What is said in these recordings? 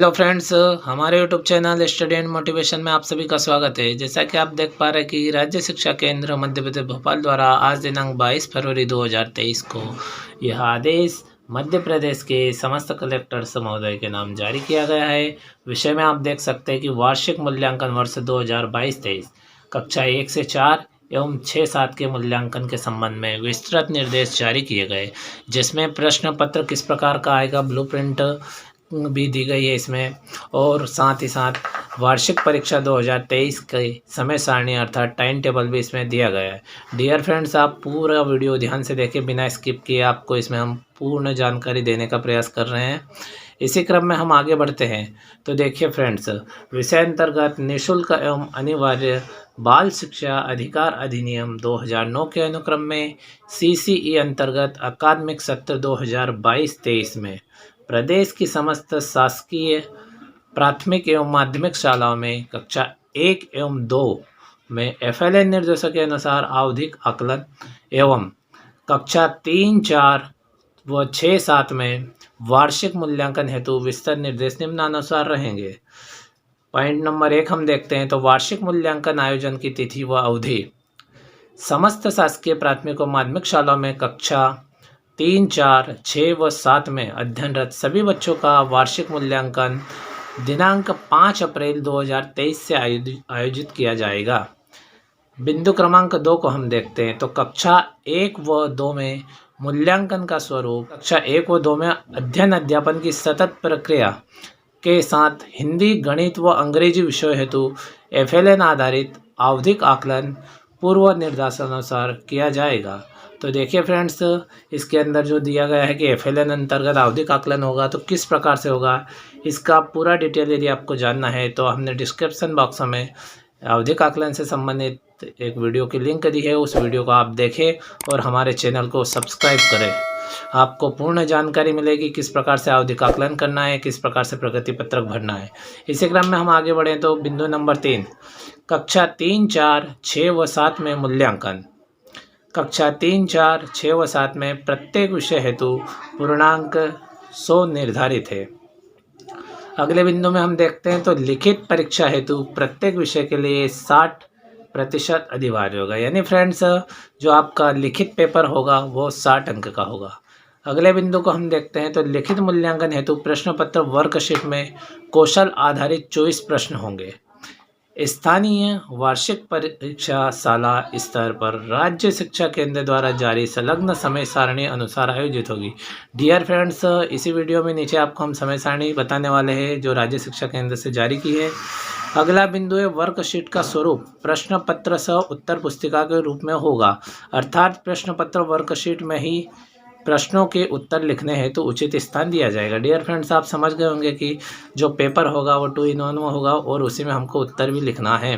Hello friends, हमारे YouTube channel study and motivation में आप सभी का स्वागत है। जैसा कि आप देख पा रहे हैं कि राज्य शिक्षा केंद्र मध्य प्रदेश भोपाल द्वारा आज दिनांक 22 फरवरी 2023 को यह आदेश मध्य प्रदेश के समस्त कलेक्टर्स महोदय के नाम जारी किया गया है। विषय में आप देख सकते हैं कि वार्षिक मूल्यांकन वर्ष 2022-23 कक्षा 1 से 4 एवं 6-7 के मूल्यांकन के संबंध में विस्तृत निर्देश जारी किए गए, जिसमें प्रश्न पत्र किस प्रकार का आएगा, ब्लूप्रिंट भी दी गई है इसमें, और साथ ही साथ वार्षिक परीक्षा 2023 के समय सारणी अर्थात टाइम टेबल भी इसमें दिया गया है। डियर फ्रेंड्स, आप पूरा वीडियो ध्यान से देखें, बिना स्किप किए आपको इसमें हम पूर्ण जानकारी देने का प्रयास कर रहे हैं। इसी क्रम में हम आगे बढ़ते हैं। तो देखिए फ्रेंड्स, विषय अंतर्गत निःशुल्क एवं अनिवार्य बाल शिक्षा अधिकार अधिनियम 2009 के अनुक्रम में CCE अंतर्गत अकादमिक सत्र 2022-23 में प्रदेश की समस्त शासकीय प्राथमिक एवं माध्यमिक शालाओं में कक्षा 1 एवं 2 में FLA निर्देशों के अनुसार आवधिक आकलन एवं कक्षा 3, 4 व 6, 7 में वार्षिक मूल्यांकन हेतु विस्तृत निर्देश निम्नानुसार रहेंगे। पॉइंट नंबर 1 हम देखते हैं। तो वार्षिक मूल्यांकन आयोजन की तिथि व अवधि। समस्त शासकीय प्राथमिक व माध्यमिक शालाओं में कक्षा 3, 4, 6 व 7 में अध्ययनरत सभी बच्चों का वार्षिक मूल्यांकन दिनांक 5 अप्रैल 2023 से आयोजित किया जाएगा। बिंदु क्रमांक 2 को हम देखते हैं। तो कक्षा 1 व 2 में मूल्यांकन का स्वरूप। कक्षा 1 व 2 में अध्ययन अध्यापन की सतत प्रक्रिया के साथ हिंदी, गणित व अंग्रेजी विषयों हेतु FLN आधारित आवधिक आकलन पूर्व निर्देशानुसार किया जाएगा। तो देखिए फ्रेंड्स, इसके अंदर जो दिया गया है कि FLN अंतर्गत आवधिक आकलन होगा तो किस प्रकार से होगा, इसका पूरा डिटेल यदि आपको जानना है तो हमने डिस्क्रिप्शन बॉक्स में आवधिक आकलन से संबंधित एक वीडियो की लिंक दी है। उस वीडियो को आप देखें और हमारे चैनल को सब्सक्राइब करें। आपको पूर्ण जानकारी मिलेगी किस प्रकार से आवधिक आकलन करना है, किस प्रकार से प्रगति पत्रक भरना है। इसी क्रम में हम आगे बढ़ें तो बिंदु नंबर 3, कक्षा 3, 4, 6 व 7 में मूल्यांकन। कक्षा 3, 4, 6 व 7 में प्रत्येक विषय हेतु पूर्णांक 100 निर्धारित है। अगले बिंदु में हम देखते हैं तो लिखित परीक्षा हेतु प्रत्येक विषय के लिए 60% अनिवार्य होगा। यानी फ्रेंड्स, जो आपका लिखित पेपर होगा वो 60 अंक का होगा। अगले बिंदु को हम देखते हैं तो लिखित मूल्यांकन हेतु प्रश्न पत्र वर्कशीट में कौशल आधारित 24 प्रश्न होंगे। स्थानीय वार्षिक परीक्षा शाला स्तर पर राज्य शिक्षा केंद्र द्वारा जारी संलग्न समय सारणी अनुसार आयोजित होगी। डियर फ्रेंड्स, इसी वीडियो में नीचे आपको हम समय सारणी बताने वाले हैं जो राज्य शिक्षा केंद्र से जारी की है। अगला बिंदु है वर्कशीट का स्वरूप प्रश्न पत्र सह उत्तर पुस्तिका के रूप में होगा, अर्थात प्रश्न पत्र वर्कशीट में ही प्रश्नों के उत्तर लिखने हेतु उचित स्थान दिया जाएगा। डियर फ्रेंड्स, आप समझ गए होंगे कि जो पेपर होगा वो 2 in 1 में होगा और उसी में हमको उत्तर भी लिखना है।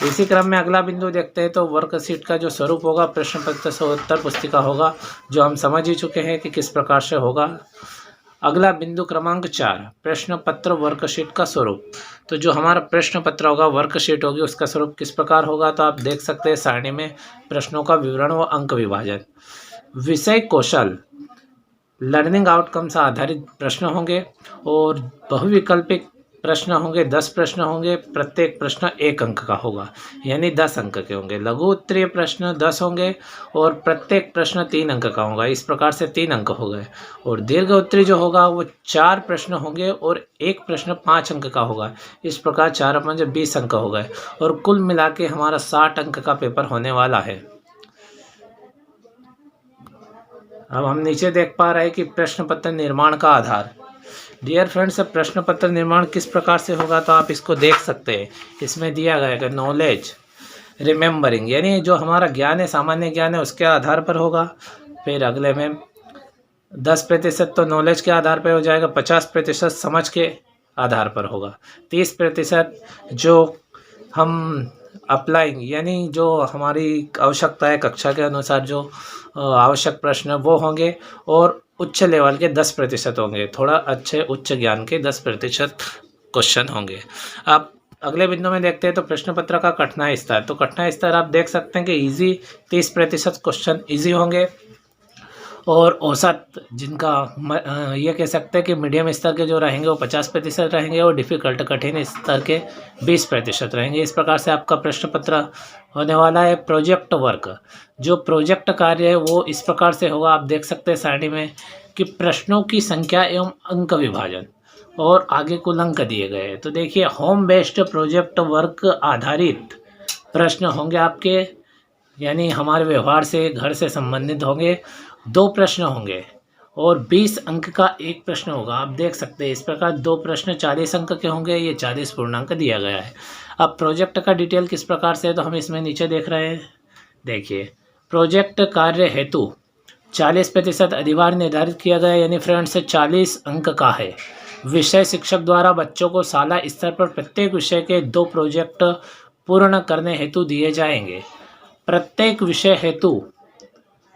इसी क्रम में अगला बिंदु देखते हैं तो वर्कशीट का जो स्वरूप होगा प्रश्न पत्र से उत्तर पुस्तिका होगा, जो हम समझ ही चुके हैं कि किस प्रकार से होगा। अगला बिंदु क्रमांक 4, प्रश्न पत्र वर्कशीट का स्वरूप। तो जो हमारा प्रश्न पत्र होगा, वर्कशीट होगी, उसका स्वरूप किस प्रकार होगा तो आप देख सकते हैं सारणी में प्रश्नों का विवरण व अंक विभाजन। विषय कौशल लर्निंग आउटकम से आधारित प्रश्न होंगे और बहुविकल्पिक प्रश्न होंगे। 10 प्रश्न होंगे, प्रत्येक प्रश्न 1 अंक का होगा, यानी 10 अंक के होंगे। लघु उत्तरीय प्रश्न 10 होंगे और प्रत्येक प्रश्न 3 अंक का होगा। इस प्रकार से 3 अंक हो गए। और दीर्घ उत्तरीय जो होगा वो 4 प्रश्न होंगे और 1 प्रश्न 5 अंक का होगा। इस प्रकार 4 5 20 अंक हो गए और कुल मिला के हमारा 60 अंक का पेपर होने वाला है। अब हम नीचे देख पा रहे हैं कि प्रश्न पत्र निर्माण का आधार। डियर फ्रेंड्स, प्रश्न पत्र निर्माण किस प्रकार से होगा तो आप इसको देख सकते हैं। इसमें दिया गया है नॉलेज रिमेंबरिंग, यानी जो हमारा ज्ञान है, सामान्य ज्ञान है, उसके आधार पर होगा। फिर अगले में 10% तो नॉलेज के आधार पर हो जाएगा, 50% समझ के आधार पर होगा, 30% जो हम अप्लाइंग, यानी जो हमारी आवश्यकता है कक्षा के अनुसार जो आवश्यक प्रश्न वो होंगे, और उच्च लेवल के 10% होंगे, थोड़ा अच्छे उच्च ज्ञान के 10% क्वेश्चन होंगे। अब अगले बिंदु में देखते हैं तो प्रश्न पत्र का कठिनाई स्तर। तो कठिनाई स्तर आप देख सकते हैं कि इजी 30% क्वेश्चन इजी होंगे और औसत जिनका ये कह सकते हैं कि मीडियम स्तर के जो रहेंगे वो 50% रहेंगे और डिफ़िकल्ट कठिन स्तर के 20% रहेंगे। इस प्रकार से आपका प्रश्न पत्र होने वाला है। प्रोजेक्ट वर्क, जो प्रोजेक्ट कार्य है वो इस प्रकार से होगा, आप देख सकते हैं सारणी में कि प्रश्नों की संख्या एवं अंक विभाजन और आगे कुल अंक दिए गए हैं। तो देखिए, होम बेस्ड प्रोजेक्ट वर्क आधारित प्रश्न होंगे आपके, यानी हमारे व्यवहार से घर से संबंधित होंगे। 2 प्रश्न होंगे और 20 अंक का एक प्रश्न होगा। आप देख सकते हैं इस प्रकार 2 प्रश्न 40 अंक के होंगे, ये 40 पूर्णांक दिया गया है। अब प्रोजेक्ट का डिटेल किस प्रकार से है तो हम इसमें नीचे देख रहे हैं। देखिए, प्रोजेक्ट कार्य हेतु 40% अधिभार निर्धारित किया गया, यानी फ्रेंड्स 40 अंक का है। विषय शिक्षक द्वारा बच्चों को शाला स्तर पर प्रत्येक विषय के 2 प्रोजेक्ट पूर्ण करने हेतु दिए जाएंगे। प्रत्येक विषय हेतु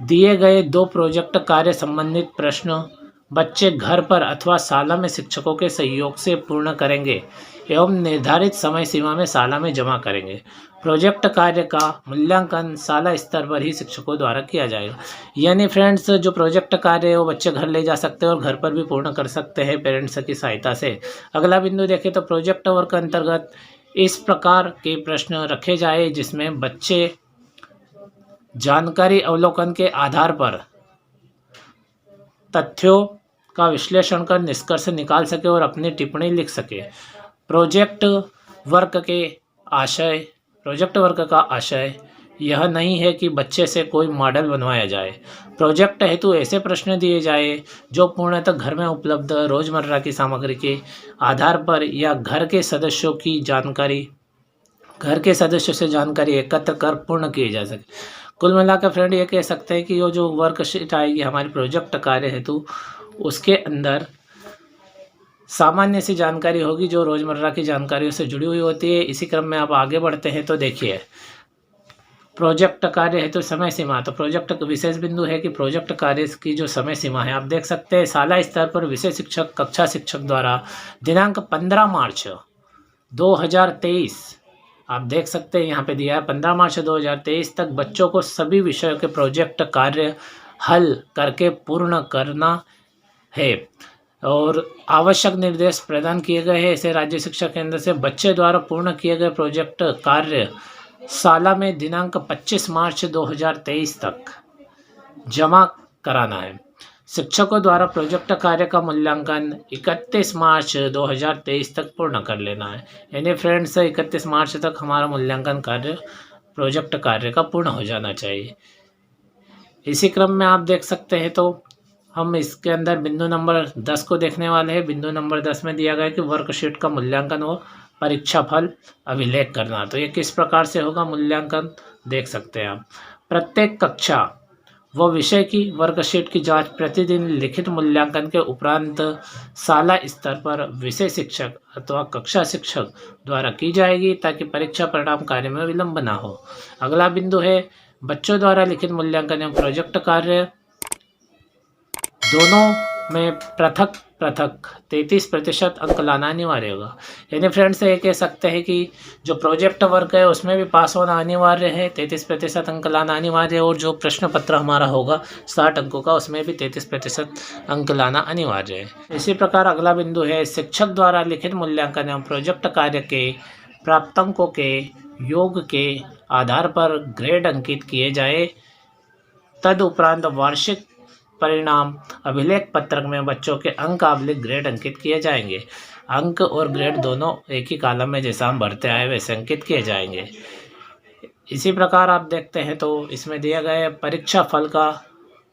दिए गए 2 प्रोजेक्ट कार्य संबंधित प्रश्न बच्चे घर पर अथवा शाला में शिक्षकों के सहयोग से पूर्ण करेंगे एवं निर्धारित समय सीमा में शाला में जमा करेंगे। प्रोजेक्ट कार्य का मूल्यांकन शाला स्तर पर ही शिक्षकों द्वारा किया जाएगा। यानी फ्रेंड्स, जो प्रोजेक्ट कार्य है वो बच्चे घर ले जा सकते हैं और घर पर भी पूर्ण कर सकते हैं पेरेंट्स की सहायता से। अगला बिंदु देखें तो प्रोजेक्ट वर्क के अंतर्गत इस प्रकार के प्रश्न रखे जाए जिसमें बच्चे जानकारी अवलोकन के आधार पर तथ्यों का विश्लेषण कर निष्कर्ष निकाल सके और अपनी टिप्पणी लिख सके। प्रोजेक्ट वर्क का आशय यह नहीं है कि बच्चे से कोई मॉडल बनवाया जाए। प्रोजेक्ट हेतु ऐसे प्रश्न दिए जाए जो पूर्णतः घर में उपलब्ध रोजमर्रा की सामग्री के आधार पर या घर के सदस्यों से जानकारी एकत्र कर पूर्ण किए जा सके। कुल मिलाकर फ्रेंड ये कह सकते हैं कि ये जो वर्कशीट आएगी हमारी प्रोजेक्ट कार्य हेतु, उसके अंदर सामान्य सी जानकारी होगी जो रोज़मर्रा की जानकारियों से जुड़ी हुई होती है। इसी क्रम में आप आगे बढ़ते हैं तो देखिए, प्रोजेक्ट कार्य हेतु समय सीमा। तो प्रोजेक्ट विशेष बिंदु है कि प्रोजेक्ट कार्य की जो समय सीमा है, आप देख सकते हैं शाला स्तर पर विषय शिक्षक कक्षा शिक्षक द्वारा दिनांक 15 मार्च 2023, आप देख सकते हैं यहाँ पे दिया है 15 मार्च 2023 तक बच्चों को सभी विषयों के प्रोजेक्ट कार्य हल करके पूर्ण करना है और आवश्यक निर्देश प्रदान किए गए हैं। इसे राज्य शिक्षा केंद्र से बच्चे द्वारा पूर्ण किए गए प्रोजेक्ट कार्य शाला में दिनांक 25 मार्च 2023 तक जमा कराना है। शिक्षकों द्वारा प्रोजेक्ट कार्य का मूल्यांकन 31 मार्च 2023 तक पूर्ण कर लेना है। यानी फ्रेंड्स, 31 मार्च तक हमारा मूल्यांकन कार्य प्रोजेक्ट कार्य का पूर्ण हो जाना चाहिए। इसी क्रम में आप देख सकते हैं तो हम इसके अंदर बिंदु नंबर 10 को देखने वाले हैं। बिंदु नंबर 10 में दिया गया है कि वर्कशीट का मूल्यांकन व परीक्षा फल अभिलेख करना। तो ये किस प्रकार से होगा मूल्यांकन, देख सकते हैं आप। प्रत्येक कक्षा व विषय की वर्कशीट की जांच प्रतिदिन लिखित मूल्यांकन के उपरांत शाला स्तर पर विषय शिक्षक अथवा कक्षा शिक्षक द्वारा की जाएगी ताकि परीक्षा परिणाम कार्य में विलंब न हो। अगला बिंदु है बच्चों द्वारा लिखित मूल्यांकन एवं प्रोजेक्ट कार्य दोनों में पृथक 33% अंक लाना अनिवार्य होगा। यानी फ्रेंड्स, ये कह सकते हैं कि जो प्रोजेक्ट वर्क है उसमें भी पास होना अनिवार्य है, 33% अंक लाना अनिवार्य है और जो प्रश्न पत्र हमारा होगा 60 अंकों का, उसमें भी 33% अंक लाना अनिवार्य है। इसी प्रकार अगला बिंदु है शिक्षक द्वारा लिखित मूल्यांकन एवं प्रोजेक्ट कार्य के प्राप्तांकों के योग के आधार पर ग्रेड अंकित किए जाए। तदुपरांत वार्षिक परिणाम अभिलेख पत्रक में बच्चों के अंक ग्रेड अंकित किए जाएंगे। अंक और ग्रेड दोनोों एक ही कॉलम में जैसा हम भरते आए वैसे अंकित किए जाएंगे। इसी प्रकार आप देखते हैं तो इसमें दिया गया है परीक्षा फल का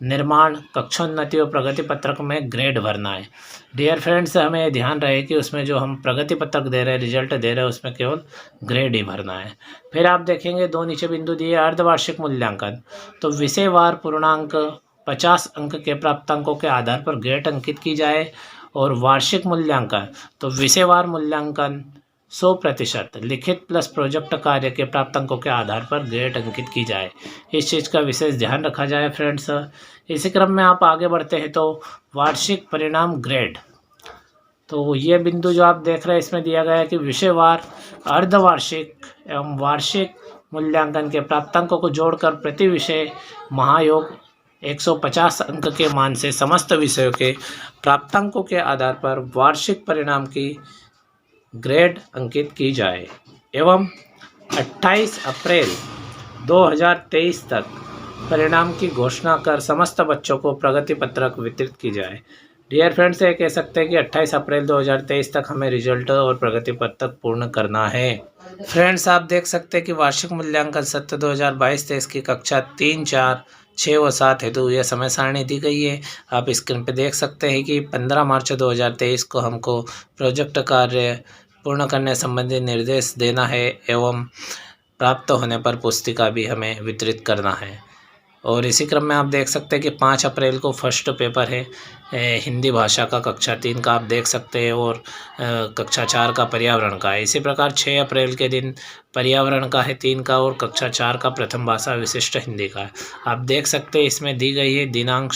निर्माण कक्षोन्नति और प्रगति पत्रक में ग्रेड भरना है। डियर फ्रेंड्स, हमें ध्यान रहे कि उसमें जो हम प्रगति पत्रक दे रहे हैं, रिजल्ट दे रहे हैं, उसमें केवल ग्रेड ही भरना है। फिर आप देखेंगे 2 नीचे बिंदु दिए अर्धवार्षिक मूल्यांकन। तो विषयवार पूर्णांक 50 अंक के प्राप्तांकों के आधार पर ग्रेड अंकित की जाए और वार्षिक मूल्यांकन तो विषयवार मूल्यांकन 100% लिखित प्लस प्रोजेक्ट कार्य के प्राप्तांकों के आधार पर ग्रेड अंकित की जाए। इस चीज़ का विशेष ध्यान रखा जाए फ्रेंड्स। इसी क्रम में आप आगे बढ़ते हैं तो वार्षिक परिणाम ग्रेड। तो ये बिंदु जो आप देख रहे हैं इसमें दिया गया है कि विषयवार अर्धवार्षिक एवं वार्षिक मूल्यांकन के प्राप्तांकों को जोड़कर प्रति विषय महायोग 150 अंक के मान से समस्त विषयों के प्राप्तांकों के आधार पर वार्षिक परिणाम की ग्रेड अंकित की जाए एवं 28 अप्रैल 2023 तक परिणाम की घोषणा कर समस्त बच्चों को प्रगति पत्रक वितरित की जाए। डियर फ्रेंड्स, ये कह सकते हैं कि 28 अप्रैल 2023 तक हमें रिजल्ट और प्रगति पत्रक पूर्ण करना है। फ्रेंड्स, आप देख सकते हैं कि वार्षिक मूल्यांकन सत्र 2022-23 की कक्षा 3, 4, 6 व 7 हेतु यह समय सारणी दी गई है। आप स्क्रीन पर देख सकते हैं कि 15 मार्च 2023 को हमको प्रोजेक्ट कार्य पूर्ण करने संबंधी निर्देश देना है एवं प्राप्त होने पर पुस्तिका भी हमें वितरित करना है। और इसी क्रम में आप देख सकते हैं कि 5 अप्रैल को फर्स्ट पेपर है हिंदी भाषा का कक्षा 3 का, आप देख सकते हैं, और कक्षा 4 का पर्यावरण का है। इसी प्रकार 6 अप्रैल के दिन पर्यावरण का है 3 का, और कक्षा 4 का प्रथम भाषा विशिष्ट हिंदी का है। आप देख सकते हैं इसमें दी गई है दिनांक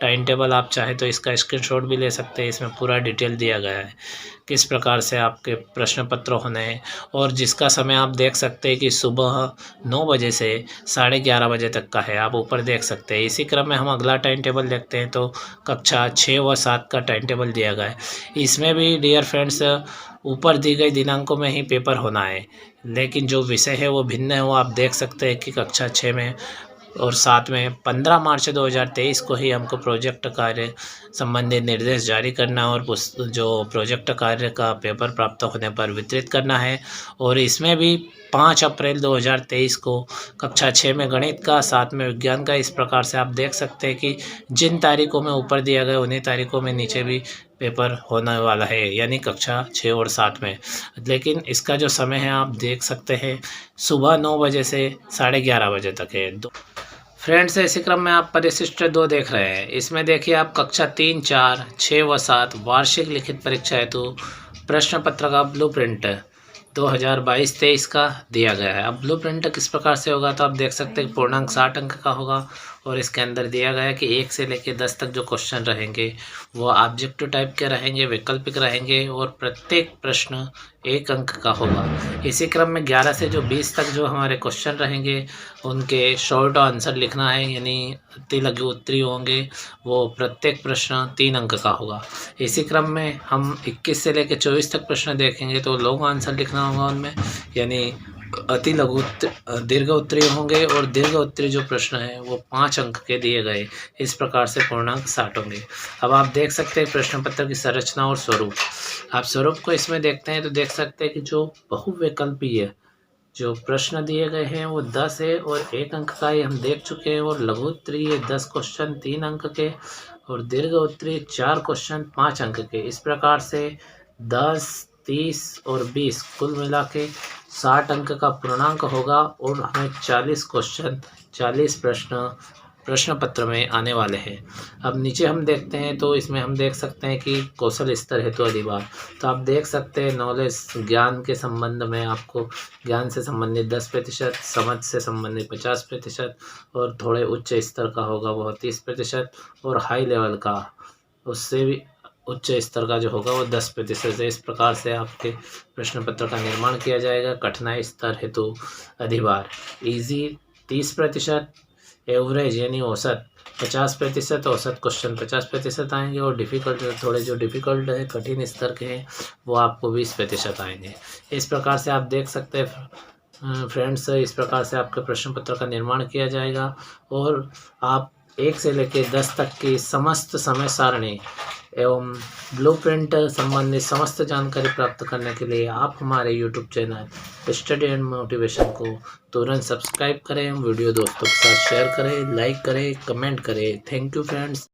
टाइम टेबल, आप चाहे तो इसका स्क्रीनशॉट भी ले सकते हैं। इसमें पूरा डिटेल दिया गया है किस प्रकार से आपके प्रश्न पत्र होने हैं, और जिसका समय आप देख सकते हैं कि सुबह 9 बजे से 11:30 बजे तक का है, आप ऊपर देख सकते हैं। इसी क्रम में हम अगला टाइम टेबल देखते हैं तो कक्षा 6 व 7 का टाइम टेबल दिया गया है। इसमें भी डियर फ्रेंड्स ऊपर दी गई दिनांकों में ही पेपर होना है, लेकिन जो विषय है वो भिन्न है। वो आप देख सकते हैं कि कक्षा 6 में और 7 में 15 मार्च 2023 को ही हमको प्रोजेक्ट कार्य संबंधी निर्देश जारी करना और जो प्रोजेक्ट कार्य का पेपर प्राप्त होने पर वितरित करना है। और इसमें भी 5 अप्रैल 2023 को कक्षा 6 में गणित का, 7 में विज्ञान का। इस प्रकार से आप देख सकते हैं कि जिन तारीखों में ऊपर दिया गया उन्हीं तारीखों में नीचे भी पेपर होने वाला है, यानी कक्षा 6 और 7 में। लेकिन इसका जो समय है आप देख सकते हैं सुबह 9 बजे से 11:30 बजे तक है। फ्रेंड्स, इसी क्रम में आप परिशिष्ट 2 देख रहे हैं। इसमें देखिए आप कक्षा 3, 4, 6 व 7 वार्षिक लिखित परीक्षा हेतु प्रश्न पत्र का ब्लूप्रिंट 2022-23 का दिया गया है। अब ब्लूप्रिंट किस प्रकार से होगा तो आप देख सकते हैं पूर्णांक 60 अंक का होगा, और इसके अंदर दिया गया है कि 1 से लेकर 10 तक जो क्वेश्चन रहेंगे वो ऑब्जेक्टिव टाइप के रहेंगे, वैकल्पिक रहेंगे, और प्रत्येक प्रश्न 1 अंक का होगा। इसी क्रम में 11 से जो 20 तक जो हमारे क्वेश्चन रहेंगे उनके शॉर्ट आंसर लिखना है, यानी अति लघु उत्तरीय होंगे, वो प्रत्येक प्रश्न 3 अंक का होगा। इसी क्रम में हम 21 से लेकर 24 तक प्रश्न देखेंगे तो लॉन्ग आंसर लिखना होगा उनमें, यानी अति लघु दीर्घ उत्तरीय होंगे, और दीर्घ उत्तरीय जो प्रश्न है वो 5 अंक के दिए गए। इस प्रकार से पूर्णांक 60 होंगे। अब आप देख सकते हैं प्रश्न पत्र की संरचना और स्वरूप। आप स्वरूप को इसमें देखते हैं तो देख सकते हैं कि जो बहुविकल्पीय जो प्रश्न दिए गए हैं वो 10 है और 1 अंक का, ये हम देख चुके हैं। और लघु उत्तरीय 10 क्वेश्चन 3 अंक के, और दीर्घ उत्तरीय 4 क्वेश्चन 5 अंक के। इस प्रकार से 10, 30 और 20 कुल मिला के 60 अंक का पूर्णांक होगा, और हमें 40 क्वेश्चन 40 प्रश्न पत्र में आने वाले हैं। अब नीचे हम देखते हैं तो इसमें हम देख सकते हैं कि कौशल स्तर हेतु अधिभार, तो आप देख सकते हैं नॉलेज ज्ञान के संबंध में आपको ज्ञान से संबंधित 10%, समझ से संबंधित 50%, और थोड़े उच्च स्तर का होगा वो 30%, और हाई लेवल का उससे भी उच्च स्तर का जो होगा वो 10% है। इस प्रकार से आपके प्रश्न पत्र का निर्माण किया जाएगा। कठिनाई स्तर हेतु अधिभार इजी 30%, एवरेज यानी औसत 50%, औसत क्वेश्चन 50% आएंगे, और डिफ़िकल्ट थोड़े जो डिफ़िकल्ट है कठिन स्तर के हैं वो आपको 20% आएंगे। इस प्रकार से आप देख सकते हैं फ्रेंड्स, इस प्रकार से आपके प्रश्न पत्र का निर्माण किया जाएगा, और आप 1 से लेकर 10 तक की समस्त समय सारणी एवं ब्लूप्रिंट संबंधित समस्त जानकारी प्राप्त करने के लिए आप हमारे YouTube channel study and motivation को तुरंत सब्सक्राइब करें, वीडियो दोस्तों के साथ शेयर करें, लाइक करें, कमेंट करें। Thank you friends.